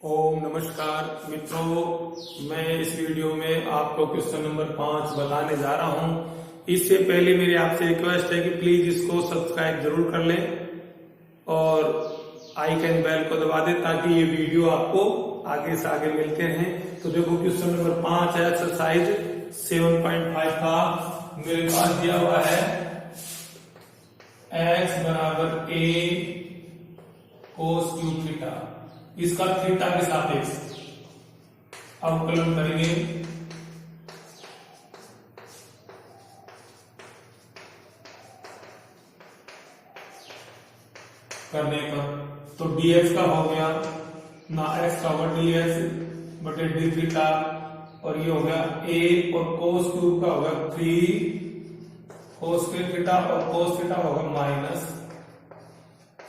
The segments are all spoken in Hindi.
ओम नमस्कार मित्रों, मैं इस वीडियो में आपको क्वेश्चन नंबर 5 बताने जा रहा हूं। इससे पहले मेरी आपसे रिक्वेस्ट है कि प्लीज इसको सब्सक्राइब जरूर कर लें और आइकन बेल को दबा दें ताकि ये वीडियो आपको आगे से आगे मिलते रहें। तो देखो क्वेश्चन नंबर 5 है एक्सरसाइज 7.5 का। मेरे पास दिया हुआ है x बराबर a cos क्यूब थीटा, इसका थीटा के सापेक्ष अवकलन करेंगे। करने पर तो dx का हो गया ना x का होगा dx बटे डी थीटा, और ये हो गया a और cos क्यूब का होगा 3 cos थीटा और cos थीटा होगा माइनस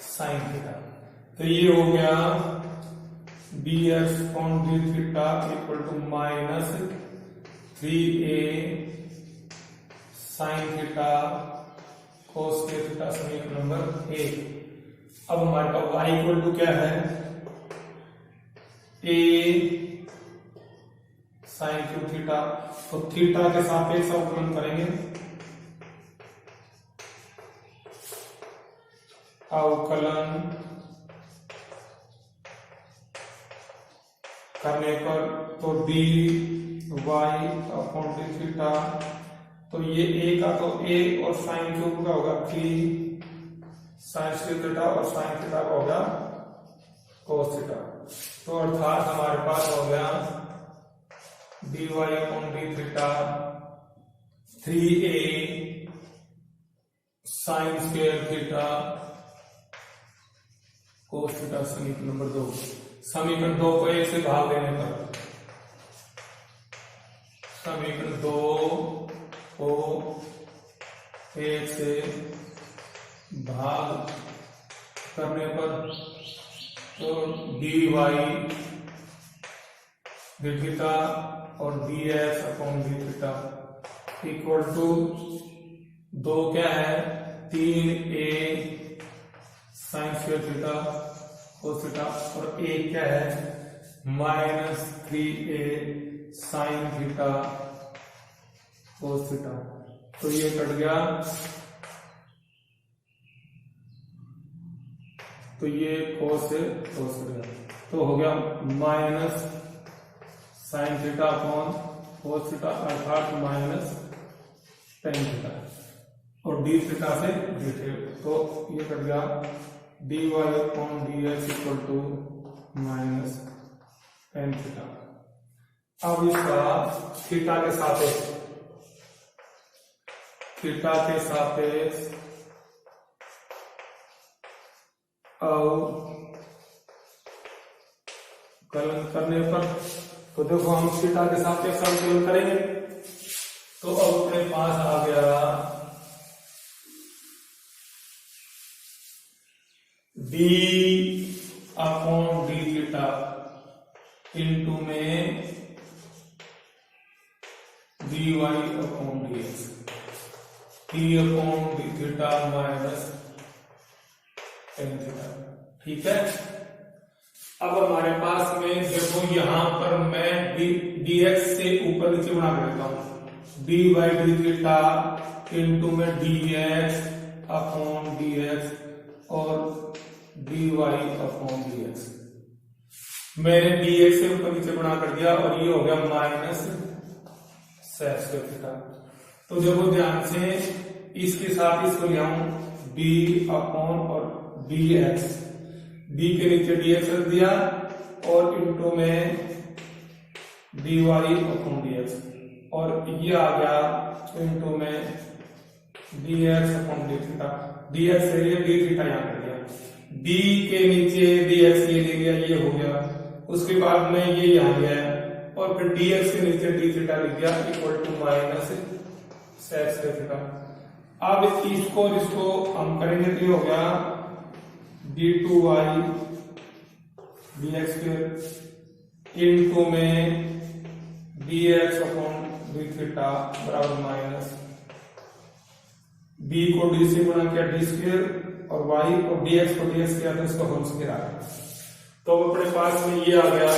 साइन थीटा। तो ये हो गया dx upon D theta equal to minus 3a sine theta cos के थीटा, समीकरण नंबर 1। अब हमारे पास y इक्वल टू क्या है, a साइन क्यूब थीटा, तो थीटा के सापेक्ष अवकलन करेंगे। अवकलन करने पर तो dy अपॉन डी थीटा, तो ये a का तो a और साइन क्यूब का होगा 3 साइन स्क्वायर थीटा और साइन थीटा का होगा कोस थीटा। तो अर्थात हमारे पास हो गया dy upon D theta 3a sine square theta cos theta, समीकरण नंबर 2। समीकरण 2 को 1 से भाग देने पर समीकरण 2 को 1 से भाग करने पर तो dy डी थीटा और dx upon D theta equal to 2 क्या है 3a sine square theta cos theta और a क्या है minus 3a sine theta cos theta. तो ये कट गया, तो ये कोस से कोस हो गया, तो हो गया minus sine theta upon cos theta अर्थात माइनस टेन थीटा, और डी थीटा से डी थीटा, तो ये कट गया dy upon dx equal to minus tan theta. अब इसका थीटा के सापेक्ष अवकलन करने पर तो देखो हम थीटा के सापेक्ष अवकलन करेंगे, तो अब अपने पास आ गया d upon D theta into में dy upon dx, t upon D theta minus tan theta. ठीक है, अब हमारे पास में देखो यहां पर मैं dx से ऊपर नीचे बना देता हूं, dy डी थीटा इंटू में dx अपॉन dx और dy अपॉन dx। मैंने dx से ऊपर नीचे बना कर दिया और ये हो गया माइनस सेक स्क्वायर थीटा। तो देखो ध्यान से इसके साथ इसको ले आऊं d अपॉन और dx, d के नीचे dx रख दिया और इंटू में dy अपॉन dx, और ये आ गया इंटू में dx upon d theta, dx से ये d थीटा यहां कर दिया, d के नीचे dx ये ले लिया, ये हो गया, उसके बाद में ये यहां गया और फिर dx के नीचे d थीटा लिख दिया equal to minus sec square theta. अब इसको हम करेंगे तो ये हो गया d2y dx स्क्वायर इनटू में dx अपॉन d थीटा बराबर माइनस b को d से गुणा किया d स्क्वायर और y को dx को dx किया तो इसका होल स्क्वायर आ गया। तो अपने पास में ये आ गया।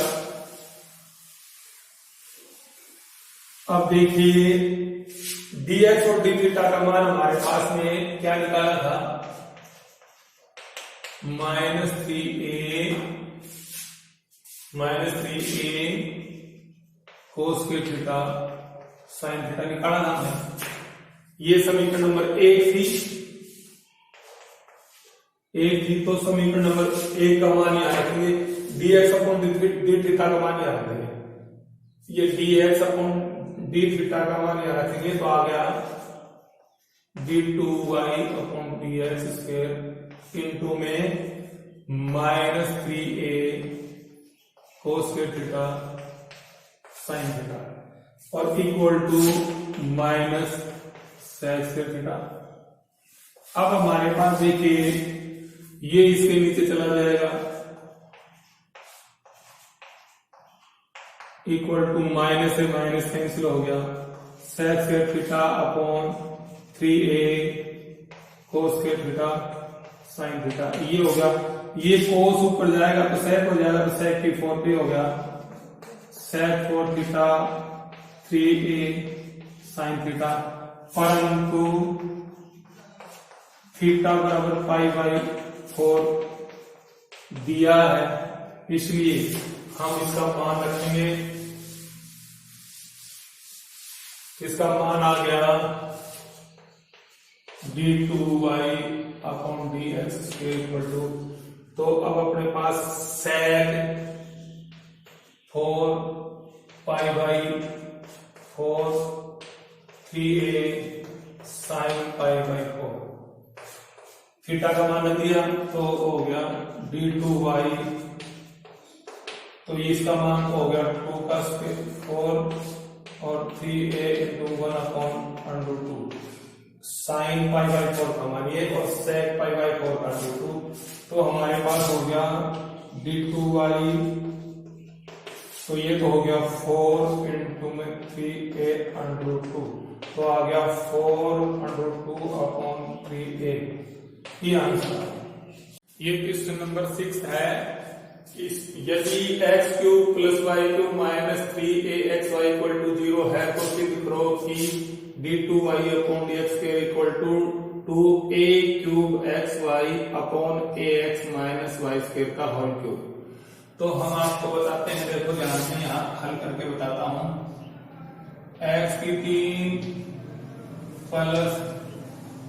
अब देखिए dx और d थीटा का मान हमारे पास में क्या निकाला था, -3a cos के थीटा sin थीटा निकाला था हमने। ये समीकरण नंबर 1 थी, तो समीकरण नंबर 1 का मान यहाँ रखेंगे, dx अपॉन d थीटा का मान यहाँ रखेंगे। ये dx अपॉन d थीटा का मान यहाँ रखेंगे तो आ गया d2y upon dx square into में -3a cos के थीटा sin थीटा और इक्वल टू -sec के थीटा। अब हमारे पास देखिए ये इसके नीचे चला जाएगा, इक्वल टू माइनस से माइनस कैंसिल हो गया, sec square theta upon 3a cos square theta sin theta. ये हो गया, ये cos ऊपर जाएगा तो sec हो जाएगा, तो sec की 4 हो गया, sec 4 theta 3a sin theta, परंतु थीटा बराबर π/4 दिया है, इसलिए हम इसका मान रखेंगे। इसका मान आ गया d2y upon dx square equal to, तो अब अपने पास sec 4 π/4 3a sin π/4 थीटा का मान रख दिया तो हो गया d2y, तो ये इसका मान हो गया 2 का स्क्वायर 4 और 3a इंटू 1 अपॉन √2 sin π/4 का मान ये और sec π/4 का √2, तो हमारे पास हो गया d2y, तो ये तो हो गया 4 इंटू में 3a √2, तो आ गया 4 √2 अपॉन 3a। ये आंसर। ये क्वेश्चन नंबर 6 है, यदि x³ + y³ - 3axy = 0 है तो सिद्ध करो कि d2y upon dx² = 2a³ xy upon ax - y² का होल क्यूब। तो हम आपको बताते हैं, देखो ध्यान से यहाँ हल करके बताता हूं। x की 3 प्लस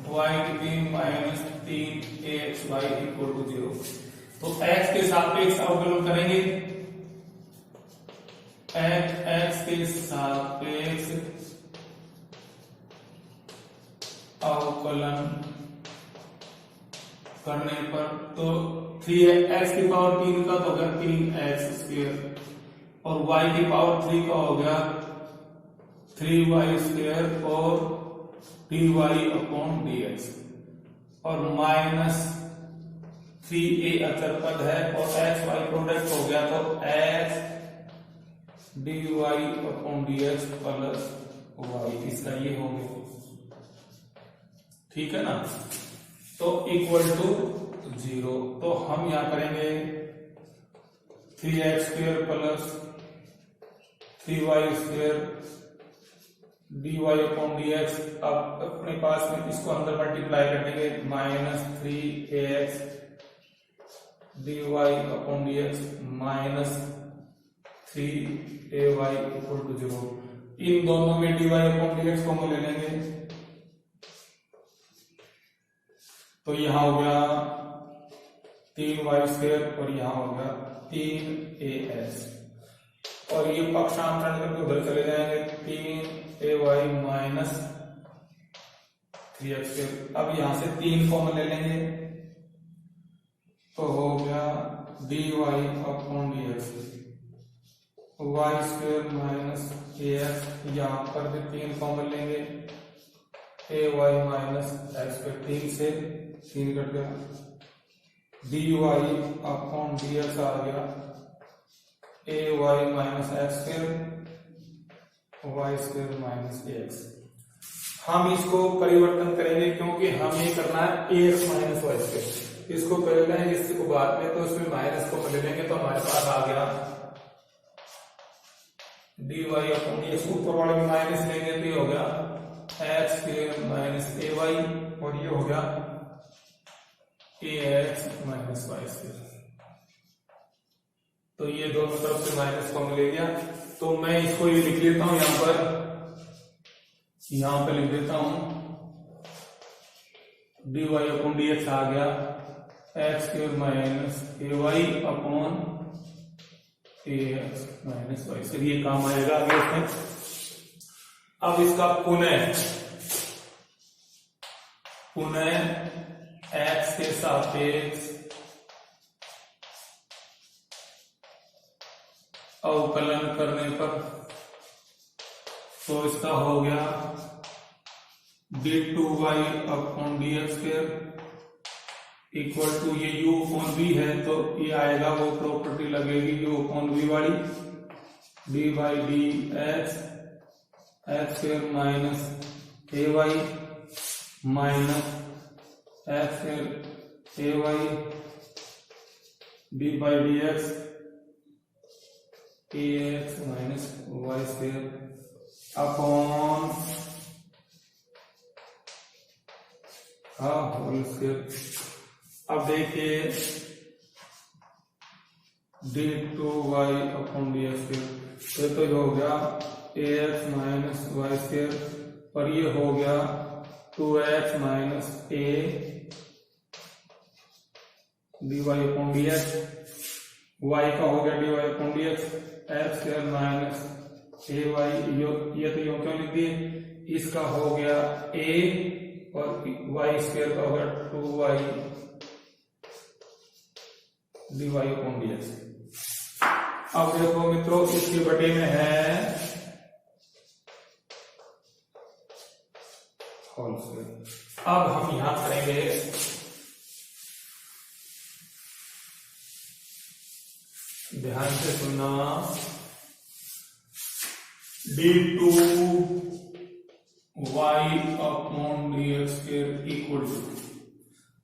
y की 3 माइनस 3axy = 0, तो x के सापेक्ष अवकलन करेंगे, x के सापेक्ष अवकलन करने पर तो 3x की पावर 3 का तो होगा 3x² और y की पावर 3 का हो गया 3y² और dy अपॉन dx और माइनस 3a अचर पद है और x y प्रोडक्ट हो गया, तो x dy upon dx plus y, इसका ये हो गया, ठीक है ना। तो इक्वल टू 0, तो हम यहां करेंगे 3x² plus 3y² dy upon dx। अब अपने पास में इसको अंदर मल्टीप्लाई करेंगे, minus 3ax dy upon dx minus 3ay = 0। इन दोनों में dy अपॉन dx को ले लेंगे, तो यहां हो गया 3y² और यहां हो गया 3as और ये पक्षांतरण करके उधर चले जाएंगे, 3ay माइनस 3x²। अब यहां से 3 कॉमन ले लेंगे तो हो गया dy upon dx y² minus ax, यहां पर भी 3 कॉमन लेंगे, ay माइनस x² 3 से 3 कट गया, dy अपॉन dx आ गया ay minus x² y² minus ax। हम इसको परिवर्तन करेंगे क्योंकि हमें करना है ax माइनस y²। इसको पहले लेंगे, इसको बाद में, तो इसमें माइनस को पहले लेंगे तो हमारे पास आ गया dy अपॉन dx। ऊपर वाले में माइनस लेंगे तो ये हो गया एक्स स्क्वायर माइनस ए वाई, और ये हो गया ए एक्स माइनस वाई स्क्वायर। तो ये दोनों तरफ से माइनस को ले लिया, तो मैं इसको ये लिख लेता हूं यहां पर लिख देता हूं dy अपॉन dx आ गया x square minus A y upon a x minus Y square. ये काम आएगा आगे इसमें। अब इसका पुनः एक्स के सापेक्ष अवकलन करने पर तो इसका हो गया d2y upon dx square equal to, ये u अपॉन v है तो ये आएगा, वो प्रॉपर्टी लगेगी u अपॉन v वाली, d by D X square minus A Y minus x square A Y D by D X A x minus Y square upon whole square. अब देखिए d2y अपॉन dx स्क्वायर, तो ये हो गया ax माइनस वाई स्क्वायर, और ये हो गया 2x minus a dy upon dx, y का हो गया dy upon dx x square minus a y, ये तो यूं क्यों लिख दिए, इसका हो गया a और y स्क्वायर का हो गया 2y dy अपॉन dx। अब देखो मित्रों, इसके बटे में है होल स्क्वायर। अब हम यहां करेंगे ध्यान से सुनना, d2y upon dx square equal to,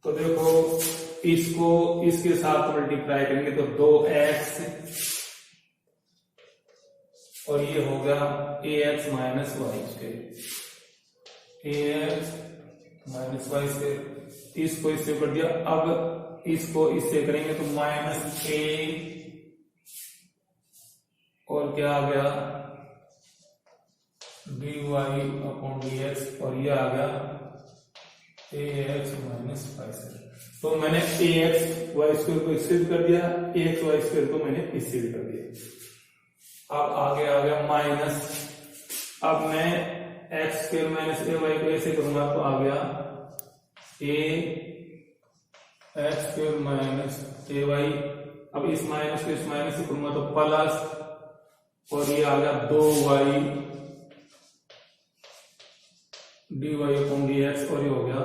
तो देखो इसको इसके साथ मल्टीप्लाई करेंगे तो 2x और ये हो गया ax minus Y square, ax minus Y square, इसको इससे कर दिया। अब इसको इससे करेंगे तो माइनस a और क्या आ गया dy अपॉन dx, और ये आ गया ax माइनस वाई स्क्वायर। तो मैंने ax वाई स्क्वायर को इससे भी कर दिया, ax वाई स्क्वायर को मैंने इससे भी कर दिया। अब आगे आ गया माइनस, अब मैं एक्स स्क्वायर माइनस ए वाई को ऐसे करूंगा तो आ गया a X square minus A Y. अब इस माइनस को इस माइनस से करूंगा तो प्लस, और ये आ गया 2y dy अपॉन dx, और ये हो गया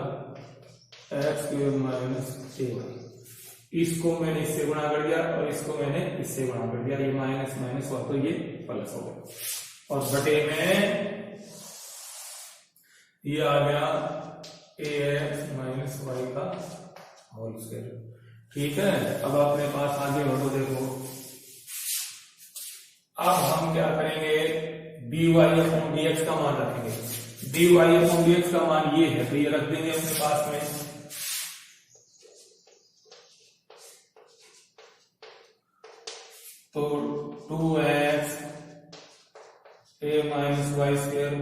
एक्स स्क्वायर माइनस ए वाई। इसको मैंने इससे गुणा कर दिया और इसको मैंने इससे गुणा कर दिया, ये माइनस माइनस हुआ तो ये प्लस हो गया, और बटे में ये आ गया ax माइनस वाई का होल स्क्वायर। ठीक है, अब अपने पास आगे बढ़ो। देखो अब हम क्या करेंगे, dy अपॉन dx का मान रखेंगे, dy अपॉन dx का मान ये है तो ये रख देंगे अपने पास में। तो 2x a minus Y square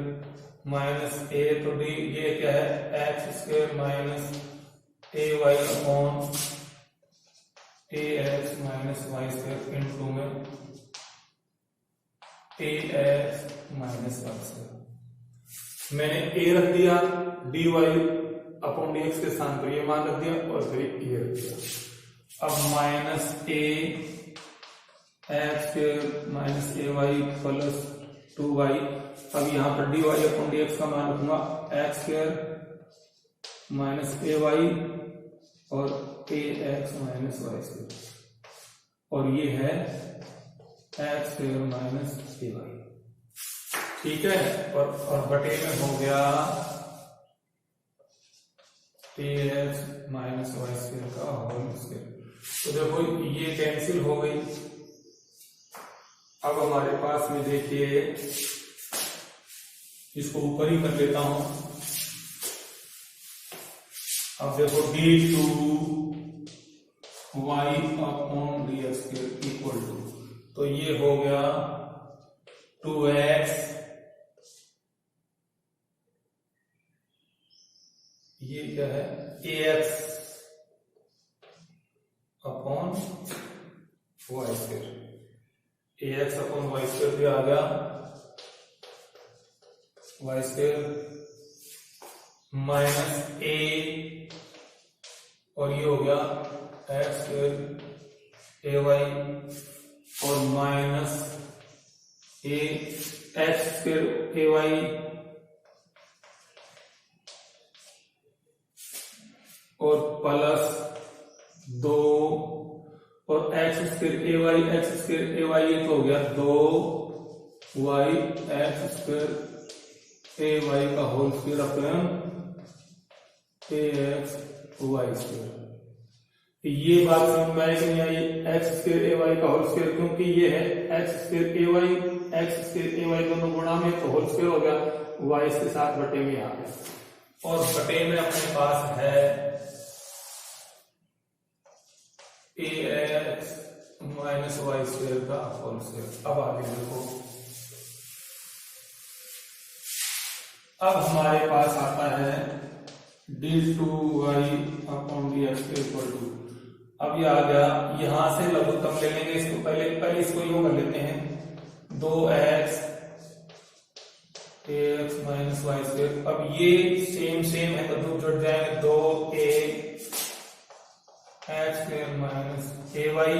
minus a, तो डी ये क्या है x square minus A y upon a x minus Y square into में ए एक्स माइनस वाई स्क्वायर। मैंने a रख दिया, dy अपॉन dx के स्थान पर ये मान रख दिया और फिर ये रख दिया। अब minus a X square minus A Y plus 2y। अब यहाँ पर dy अपॉन dx का मान रखूंगा एक्स स्क्वायर माइनस ए वाई और ए एक्स माइनस वाई स्क्वायर, और ये है एक्स स्क्वायर माइनस ए वाई। ठीक है, और बटे में हो गया ax माइनस वाई स्क्वायर का होल स्क्वायर। तो देखो ये कैंसिल हो गई। अब हमारे पास में देखिए, इसको ऊपर ही कर लेता हूं। अब देखो d2 y upon dx square equal to, तो ये हो गया 2x, ये क्या है ax upon Y square, ax upon Y square भी आ गया, वाई स्क्वायर माइनस a, और ये हो गया एक्स स्क्वायर ए वाई, और माइनस ए एक्स स्क्वायर ए वाई और प्लस 2 और एक्स स्क्वायर ए वाई, एक्स स्क्वायर ए वाई, ये तो हो गया 2y एक्स स्क्वायर ए वाई का whole square upon a x y square. ये बात समझ में आई कि नहीं आई? एक्स स्क्वायर ए वाई का होल स्क्वायर, क्योंकि ये है एक्स स्क्वायर ए वाई, एक्स स्क्वायर ए वाई दोनों गुणा में, तो होल स्क्वायर हो गया, वाई के साथ बटे में आ गया, और बटे में अपने पास है a x minus Y square का होल स्क्वायर। अब आगे देखो, अब हमारे पास आता है d2y upon dx equal to, अब ये आ गया, यहां से लघुत्तम ले लेंगे इसको, पहले इसको यूं कर लेते हैं 2x ax minus Y square. अब ये सेम है तो दो जुड़ जाएंगे, 2a एक्स स्क्वायर माइनस ए वाई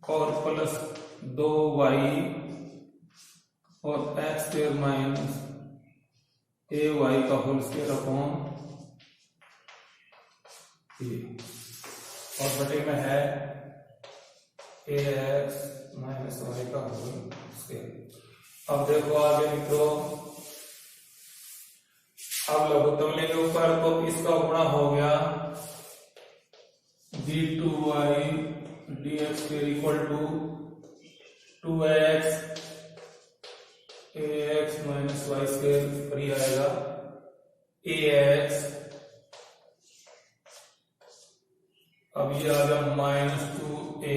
और प्लस 2y और एक्स स्क्वायर माइनस ए वाई का होल स्क्वायर अपॉन ए, और बटे में है ए एक्स माइनस वाई का होल स्क्वायर। अब देखो आगे मित्रों, अब लघुत्तम लेंगे ऊपर, तो इसका गुणा हो गया d2y dx square equal to 2x ax minus Y square, पर यह आएगा ax, अब ये आ गया माइनस 2a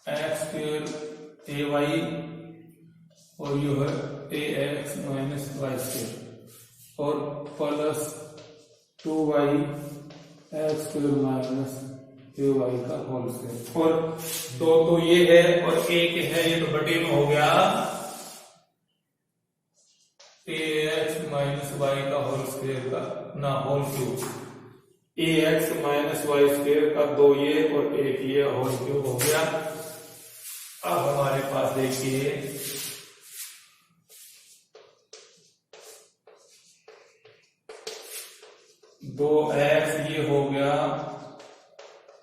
एक्स स्क्वायर ए वाई, और ये है a x minus Y square, और plus 2y x square minus ए वाई का होल स्क्वायर, और दो तो ये है और एक है, ये तो बटे में हो गया ए एक्स माइनस वाई का होल स्क्वायर का ना होल क्यूब, ए एक्स माइनस वाई स्क्वायर का 2 ये और 1 ये होल क्यूब हो गया। अब हमारे पास देखिए, दो एक्स ये हो गया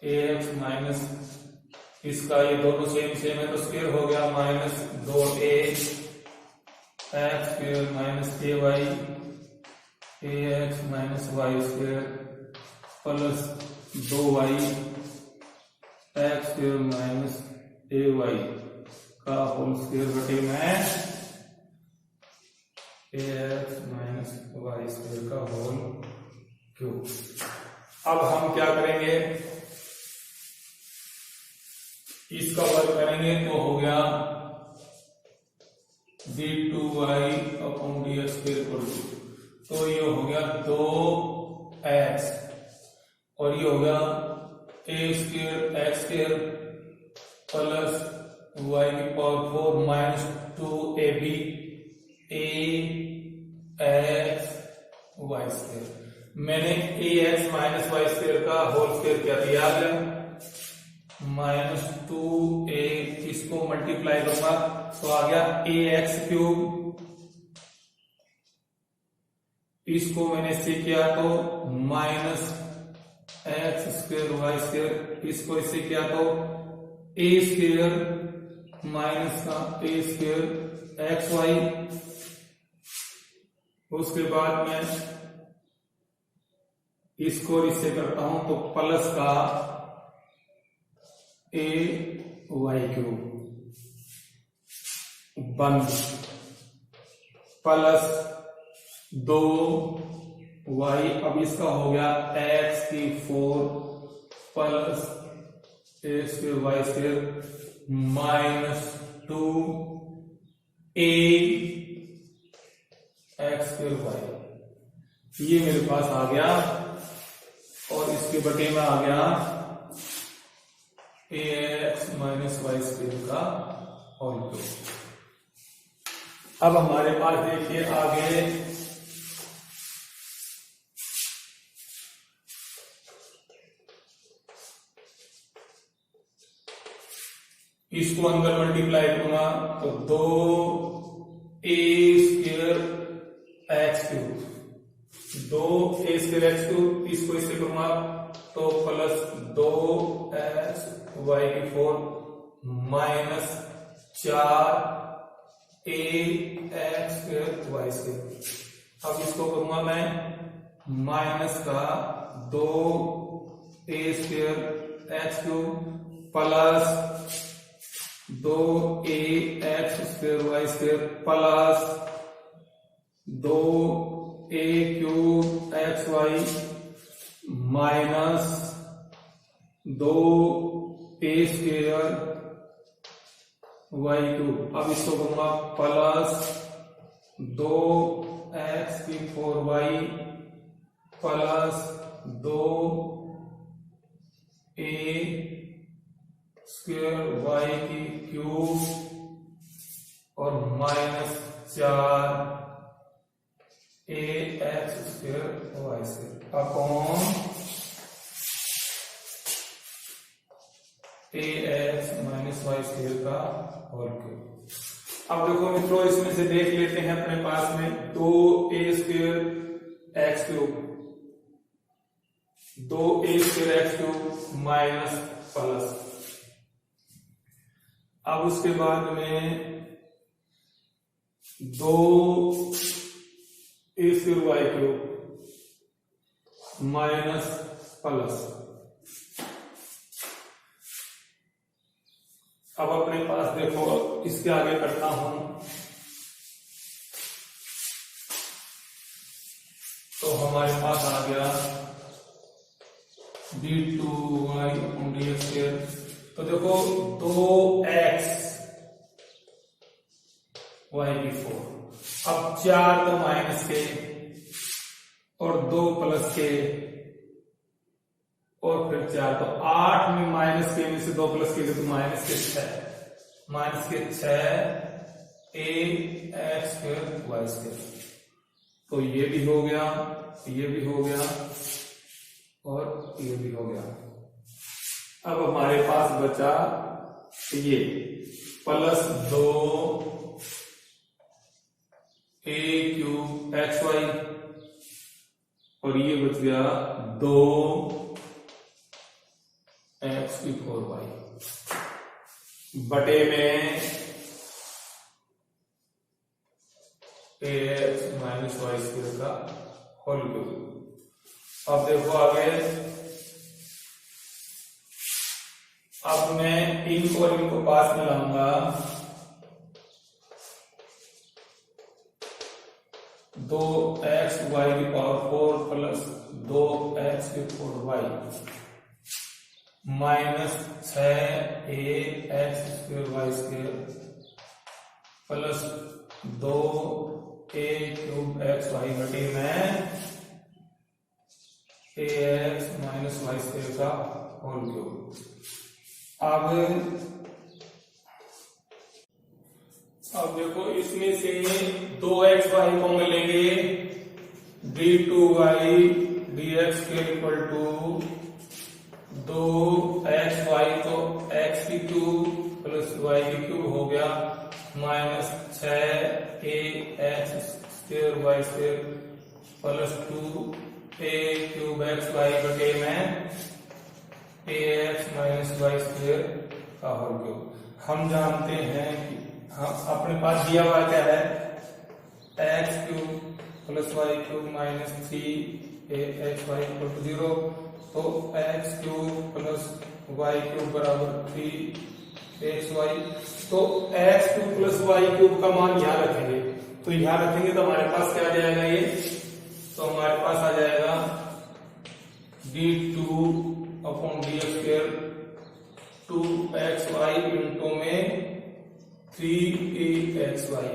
ए एक्स माइनस, इसका ये दोनों सेम है तो स्क्वायर हो गया, minus 2a x square minus A y, a x minus Y square plus 2y x square minus A y का होल स्क्वायर बटे में ए एक्स माइनस वाई स्क्वायर का होल क्यूब। अब हम क्या करेंगे, इसका वर्ग करेंगे तो हो गया d2y upon dx square equal to, तो ये हो गया 2x और ये हो गया a square x square plus y की power 4 minus 2ab a x y square. मैंने a x minus Y square का होल स्क्वायर क्या दिया है, माइनस 2a, इसको मल्टीप्लाई करूंगा तो आ गया ए एक्स क्यूब, इसको मैंने इससे किया तो minus x square Y square, इसको इससे किया तो ए स्क्वायर माइनस का ए स्क्वायर एक्स वाई, उसके बाद में इसको और इससे करता हूं तो प्लस का ए वाई क्यूब बंद प्लस 2y, अब इसका हो गया x की 4 plus a square Y square minus 2a x square y. ये मेरे पास आ गया और इसके बटे में आ गया ए एक्स माइनस वाई स्क्वायर का होल क्यूब। अब हमारे पास देखिए आगे इसको अंदर मल्टीप्लाई करूंगा तो 2a square X cube, 2a square X cube, इसको इससे करूंगा तो प्लस 2x वाई की 4 minus 4a X square Y square. अब इसको करूंगा मैं माइनस का 2a square X cube plus 2a x square Y square plus 2a cube X Y minus 2a square Y cube. अब इसको करूंगा प्लस 2x की 4y plus 2a square Y की क्यूब और minus 4a X square Y square upon a x minus Y square का होल क्यूब। अब देखो मित्रों, इसमें से देख लेते हैं अपने पास में 2a square X cube, 2a square X cube minus plus, अब उसके बाद में 2a square Y cube minus plus. अब अपने पास देखो इसके आगे करता हूं तो हमारे पास आ गया d2y dx। तो देखो 2x वाई की 4, अब 4 तो माइनस के और 2 प्लस के और फिर 4, तो 8 में माइनस के में से 2 प्लस के तो माइनस के 6, माइनस के 6 a X square Y square. तो ये भी हो गया, ये भी हो गया और ये भी हो गया। अब हमारे पास बचा ये plus 2a cube X Y और ये बच गया 2 एक्स की 4y बटे में ए एक्स माइनस वाई स्क्वायर का होल क्यूब। अब देखो आगे, अब मैं इनको और इनको पास में लाऊंगा, 2x वाई की पावर 4 प्लस 2x की 4y minus 6a X square Y square plus 2a cube X Y बटे में ए एक्स माइनस वाई स्क्वायर का होल क्यूब। अब देखो इसमें से 2x वाई को मिलेंगे d2y dx के इक्वल टू 2x वाई, तो x की क्यूब प्लस y की क्यूब हो गया minus 6a X square Y square plus 2a cube X Y बटे में ए एक्स माइनस वाई स्क्वायर का होल क्यूब। हम जानते हैं कि हम अपने पास दिया हुआ क्या है, X cube plus Y cube minus 3 3axy equal to 0। तो x cube plus y cube बराबर 3xy। तो x cube plus y cube का मान यहाँ रखेंगे, तो यहाँ रखेंगे तो हमारे पास क्या आ जाएगा ये, तो हमारे पास आ जाएगा d2/dx² 2xy इंटू में 3axy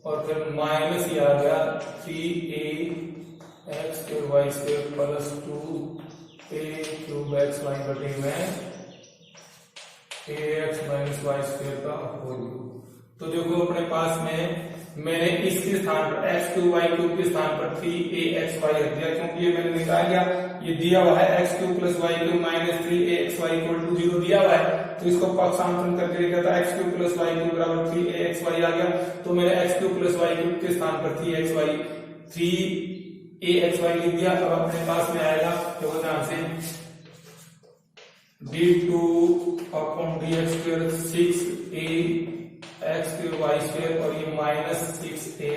और फिर माइनस ये आ गया 3ax² प्लस 2a³ बटे में ax माइनस y² का होल। तो देखो अपने पास में मैंने इसके स्थान पर x³ y³ के स्थान पर 3axy रख दिया, क्योंकि ये मैंने निकाल लिया, ये दिया हुआ है x³ plus y³ minus 3axy equal to 0 दिया हुआ है। तो इसको पक्षांतरण करके लिखा था x³ प्लस y³ बराबर 3axy आ गया। तो मैंने x³ प्लस y³ के स्थान पर 3axy लिख दिया। अब अपने पास में आएगा तो ध्यान से d2/dx² 6ax³ और ये minus 6a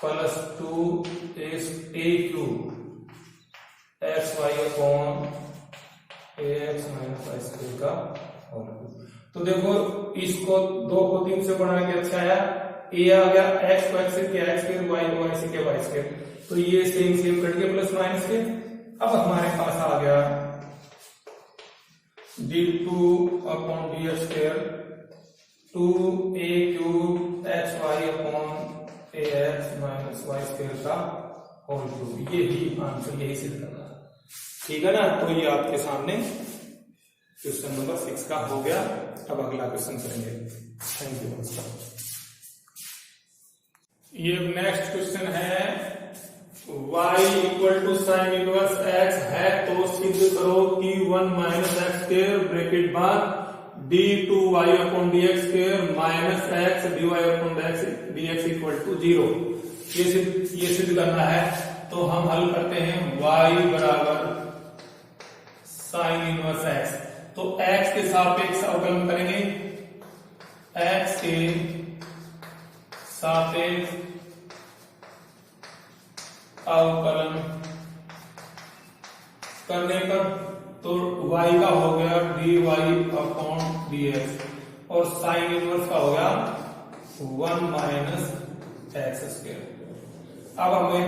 plus 2a³ xy upon ax minus y² का होल। तो देखो इसको 2 को 3 से बढ़ा के अच्छा आया, a आ गया x को x से किया x² y को y से किया y²। तो ये सेम कट के प्लस माइनस के। अब हमारे पास आ गया d2/dx² 2a³ upon ax minus y² का होल क्यूब। ये ही आंसर, यही सिद्ध करना है, ठीक है ना। तो ये आपके सामने क्वेश्चन नंबर 6 का हो गया। अब अगला क्वेश्चन करेंगे। Thank you. ये नेक्स्ट क्वेश्चन है y equal to sine inverse x है तो सिद्ध करो कि 1 माइनस x² ब्रैकेट बाद d2y/dx² minus x dy/dx equal to 0। ये सिद्ध करना है। तो हम हल करते हैं y बराबर साइन इनवर्स x। तो x के सापेक्ष अवकलन करेंगे, x के सापेक्ष अवकलन करने पर तो y का हो गया dy/dx और साइन इनवर्स का हो गया 1 माइनस x²। अब हमें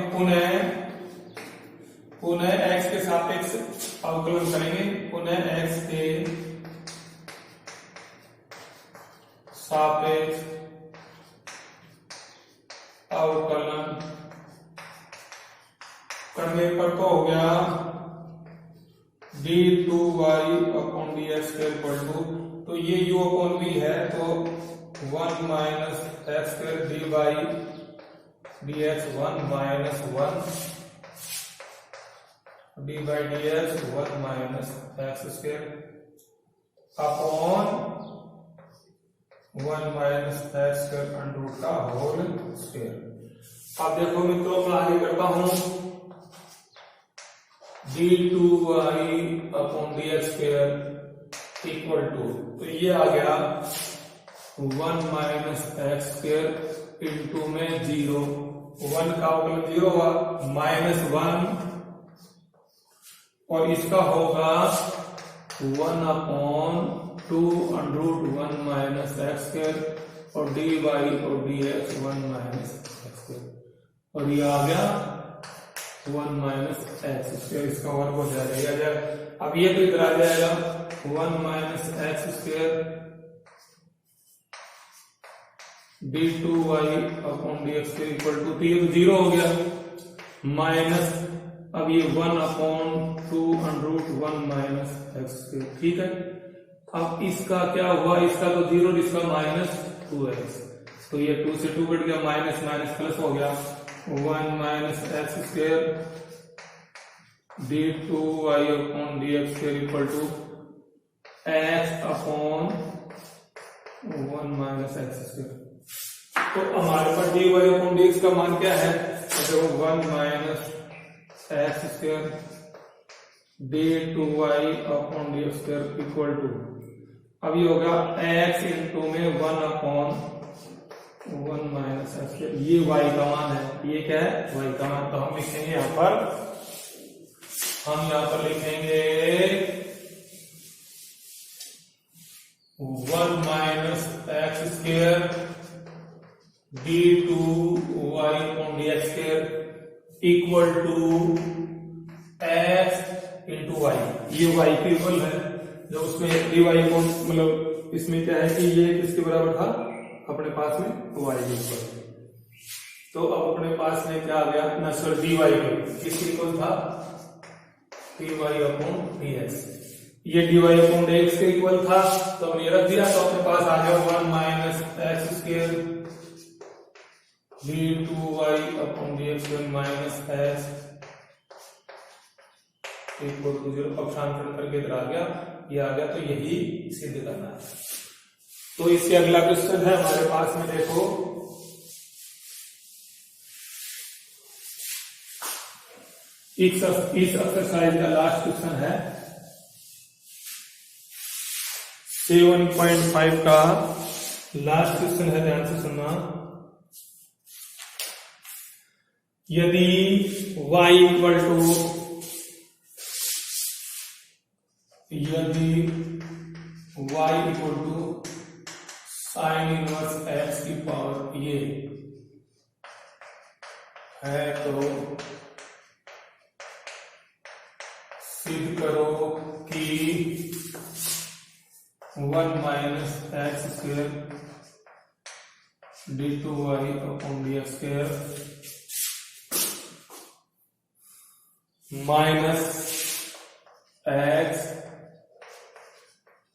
पुनः x के सापेक्ष अवकलन करेंगे, पुनः x के सापेक्ष अवकलन करने पर तो हो गया d2y/dx² इक्वल टू, तो ये u/v है तो 1 minus x² dy/dx 1 minus 1 dy/dx 1 minus x² upon 1 minus x² under root का होल स्क्वायर। अब देखो मित्रों मैं आगे करता हूं d2y/dx² इक्वल टू, तो ये आ गया 1 माइनस x² इंटू में 0, 1 का अवकलन 0 हुआ माइनस 1 और इसका होगा 1/2 अंडर रूट 1 माइनस x² और dy/dx 1 माइनस x² और ये आ गया 1 माइनस x²। इसका वर्ग हो जाएगा। अब ये तो इधर आ जाएगा 1 minus x² d2y/dx² equal to, तो ये 0 हो गया माइनस, अब ये 1/2 अंडर रूट 1 माइनस x²। ठीक है। अब इसका क्या हुआ, इसका तो 0, इसका माइनस 2x, तो ये 2 से 2 कट गया, माइनस माइनस प्लस हो गया 1 minus x² d2y/dx² equal to x/1 minus x²। तो हमारे पास dy/dx का मान क्या है, तो 1 minus x² d2y/dx² equal to, अब ये होगा x इंटू में 1/2 1 माइनस एक्स स्क्वायर, ये y का मान है, ये क्या है y का मान। तो हम लिखेंगे यहाँ पर लिखेंगे 1 minus x square d2y upon dx square equal to x into Y. ये y के इक्वल है, जब उसमें dy को मतलब इसमें क्या है कि ये किसके बराबर था, अपने पास में y के इक्वल। तो अब अपने पास में क्या आ गया ना सर, dy किसके इक्वल था, dy अपॉन dx। ये dy अपॉन dx के इक्वल था, तो हमने रख दिया, तो अपने पास आ गया 1 minus x square d2y upon dx square minus x equal to 0। पक्षांतरण करके इधर आ गया, ये आ गया, तो यही सिद्ध करना है। तो इससे अगला क्वेश्चन है हमारे पास में, देखो इस एक्सरसाइज का लास्ट क्वेश्चन है 7.5 का लास्ट क्वेश्चन है, ध्यान से सुनना। यदि y equal to sine inverse X की पावर ये है, तो सिद्ध करो कि 1 minus x square d2y upon dx square minus X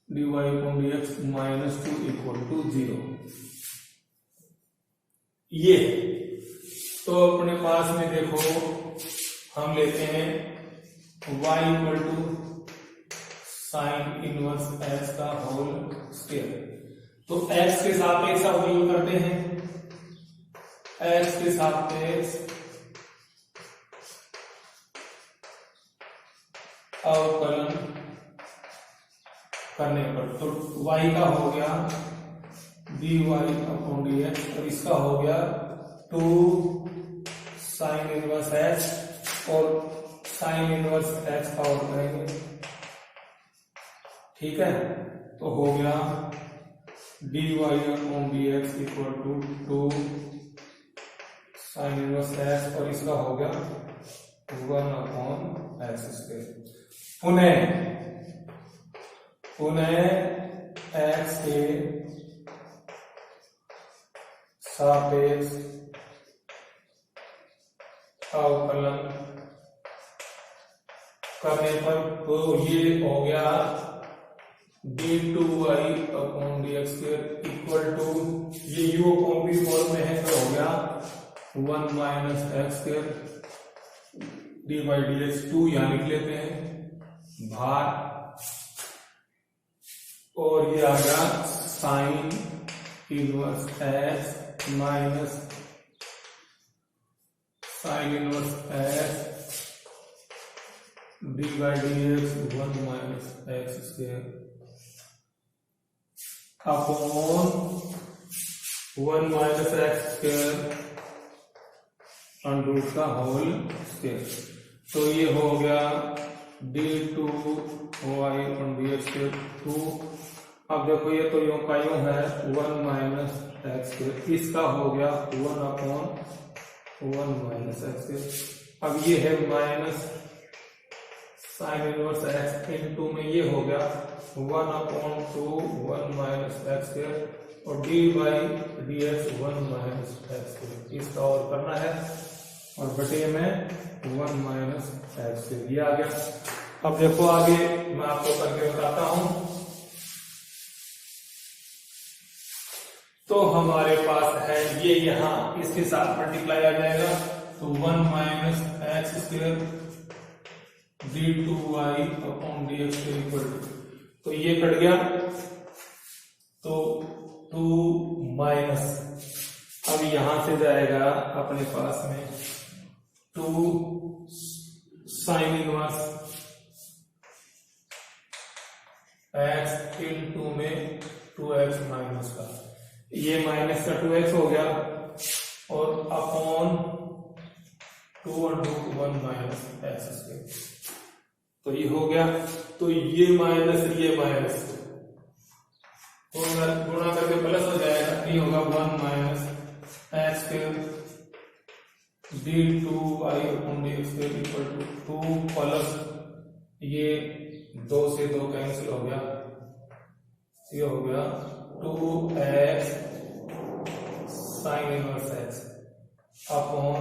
dy upon dx minus 2 equal to 0। ये तो अपने पास में देखो हम लेते हैं y equal to sine inverse x का होल स्क्वायर। तो x के सापेक्ष अवकलन करते हैं, x के सापेक्ष अवकलन करने पर, तो y का हो गया dy अपॉन dx और इसका हो गया 2 साइन इनवर्स x और साइन इनवर्स x का और करेंगे, ठीक है। तो हो गया dy upon dx equal to 2 sine inverse x और इसका हो गया 1 अपॉन x स्क्वायर। पुनः x के सापेक्ष अवकलन करने पर, तो ये हो गया d2y upon dx square equal to, ये u अपॉन v फॉर्म में है, तो हो गया 1 minus x square dy dx 2 यहां लिख लेते हैं भाग, और ये आ गया sine inverse x minus sine inverse x d by D x 1 minus x square upon 1 minus x square under root का होल स्क्वायर। तो ये हो गया d2y अपॉन dx स्क्वायर 2। अब देखो ये तो यूं का यूं है 1 माइनस एक्स स्क्वायर, इसका हो गया 1 अपॉन 1 माइनस एक्स स्क्वायर। अब ये है minus sine inverse x into में ये हो गया 1 अपॉन 2 1 माइनस एक्स स्क्वायर और D by D x 1 minus x square, इसका और करना है और बटे में 1 माइनस एक्स स्क्वायर, ये आ गया। अब देखो आगे मैं आपको करके बताता हूं। तो हमारे पास है ये यहां इसके साथ मल्टीप्लाई आ जाएगा, तो 1 minus x square d2y upon dx equal to, तो ये कट गया, तो 2 माइनस, अब यहां से जाएगा अपने पास में 2 साइन इनवर्स x इनटू में 2x माइनस का, ये माइनस का 2x हो गया और अपॉन 2√1 माइनस एक्स स्क्वायर, तो ये हो गया। तो ये माइनस गुणा करके प्लस हो जाएगा, ये होगा 1 minus x square d2y/dx equal to 2 plus ये 2 से 2 कैंसिल हो गया, ये हो गया 2x sign inverse x upon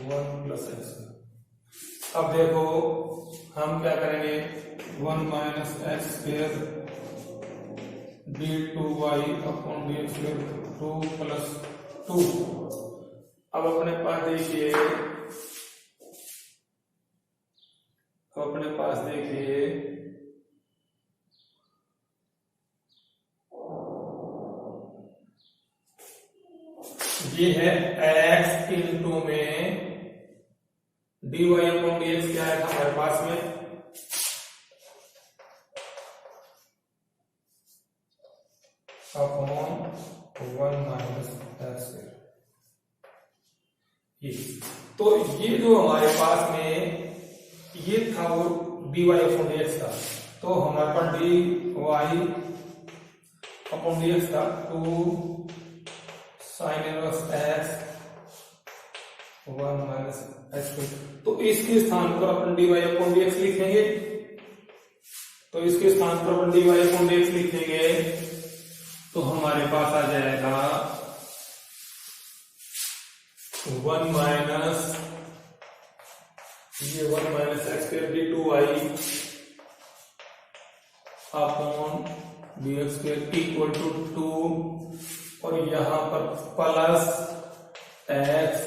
1 plus x. अब देखो हम क्या करेंगे, 1 minus x square d2y/dx 2 plus 2। अब अपने पास देखिए, ये है x इंटू में dy/dx क्या है हमारे पास में, अपॉन 1 माइनस एक्स स्क्वायर। तो ये जो हमारे पास में ये था वो dy/dx था, तो हमारे पास dy/dx था 2 sine inverse x 1 minus x square. तो इसके स्थान पर अपन dy/dx लिखेंगे, तो हमारे पास आ जाएगा 1 minus x square d2y upon dx square equal to 2 और यहां पर प्लस एक्स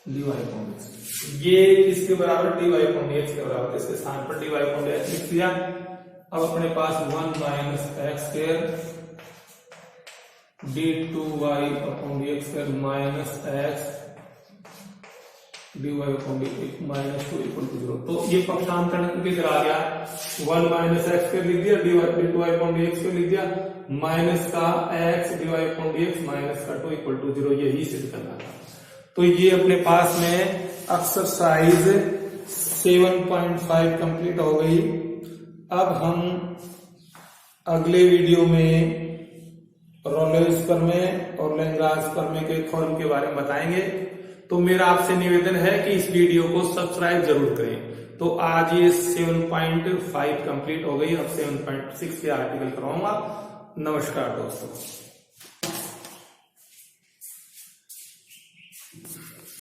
dy/dx। ये इसके बराबर dy/dx के बराबर, इसके स्थान पर dy/dx लिख दिया। अब अपने पास 1 minus x square d2y/dx minus x dy/dx minus 2 equal to 0। तो ये पक्षांतरण किधर आ गया, 1 माइनस एक्स स्क्वायर लिख दिया, d2y/dx को लिख दिया, माइनस का एक्स dy/dx माइनस का 2 इक्वल टू 0, यही सिद्ध करना था। तो ये अपने पास में एक्सरसाइज 7.5 कंप्लीट हो गई। अब हम अगले वीडियो में रोलेस प्रमेय और लैग्रांज प्रमेय के फॉर्म के बारे में बताएंगे। तो मेरा आपसे निवेदन है कि इस वीडियो को सब्सक्राइब जरूर करें। तो आज ये 7.5 कंप्लीट हो गई, अब 7.6 के आर्टिकल कराऊंगा। नमस्कार दोस्तों।